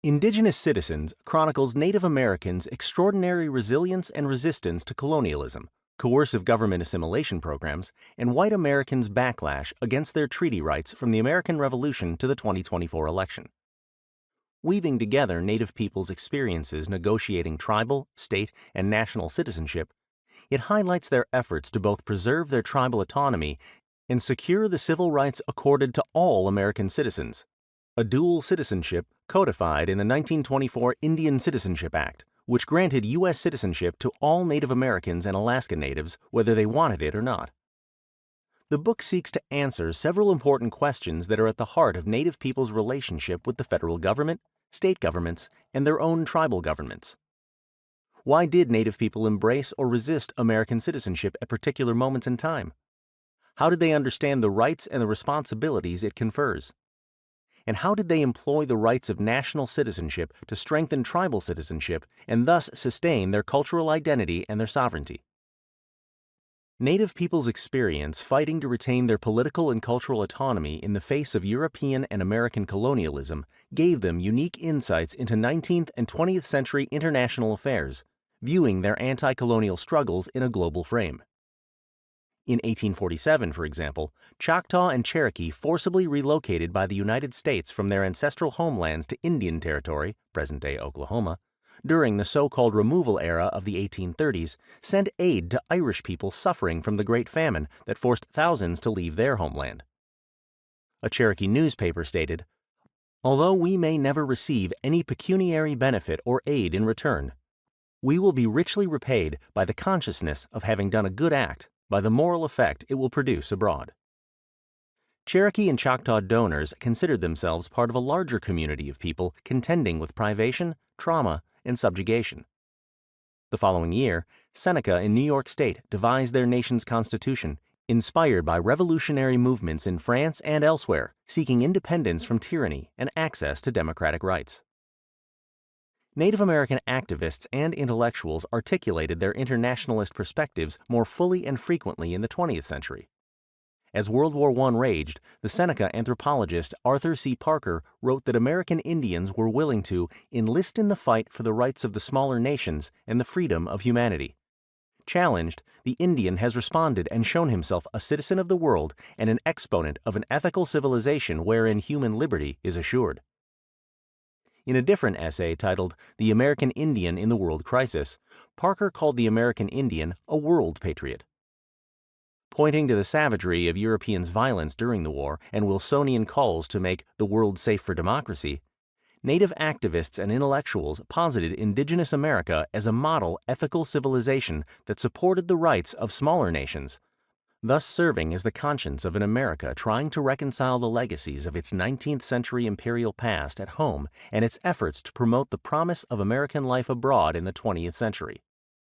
Indigenous Citizens chronicles Native Americans' extraordinary resilience and resistance to colonialism, coercive government assimilation programs, and white Americans' backlash against their treaty rights from the American Revolution to the 2024 election. Weaving together Native peoples' experiences negotiating tribal, state, and national citizenship, it highlights their efforts to both preserve their tribal autonomy and secure the civil rights accorded to all American citizens. A dual citizenship codified in the 1924 Indian Citizenship Act, which granted U.S. citizenship to all Native Americans and Alaska Natives whether they wanted it or not. The book seeks to answer several important questions that are at the heart of Native people's relationship with the federal government, state governments, and their own tribal governments. Why did Native people embrace or resist American citizenship at particular moments in time? How did they understand the rights and the responsibilities it confers? And how did they employ the rights of national citizenship to strengthen tribal citizenship and thus sustain their cultural identity and their sovereignty? Native peoples' experience fighting to retain their political and cultural autonomy in the face of European and American colonialism gave them unique insights into 19th and 20th century international affairs, viewing their anti-colonial struggles in a global frame. In 1847, for example, Choctaw and Cherokee forcibly relocated by the United States from their ancestral homelands to Indian Territory, present-day Oklahoma, during the so-called removal era of the 1830s, sent aid to Irish people suffering from the Great Famine that forced thousands to leave their homeland. A Cherokee newspaper stated, "Although we may never receive any pecuniary benefit or aid in return, we will be richly repaid by the consciousness of having done a good act, by the moral effect it will produce abroad." Cherokee and Choctaw donors considered themselves part of a larger community of people contending with privation, trauma, and subjugation. The following year, Seneca in New York State devised their nation's constitution, inspired by revolutionary movements in France and elsewhere, seeking independence from tyranny and access to democratic rights. Native American activists and intellectuals articulated their internationalist perspectives more fully and frequently in the 20th century. As World War I raged, the Seneca anthropologist Arthur C. Parker wrote that American Indians were willing to enlist in the fight for the rights of the smaller nations and the freedom of humanity. Challenged, the Indian has responded and shown himself a citizen of the world and an exponent of an ethical civilization wherein human liberty is assured. In a different essay titled "The American Indian in the World Crisis," Parker called the American Indian a world patriot. Pointing to the savagery of Europeans' violence during the war and Wilsonian calls to make the world safe for democracy, Native activists and intellectuals posited Indigenous America as a model ethical civilization that supported the rights of smaller nations, thus serving as the conscience of an America trying to reconcile the legacies of its 19th century imperial past at home and its efforts to promote the promise of American life abroad in the 20th century.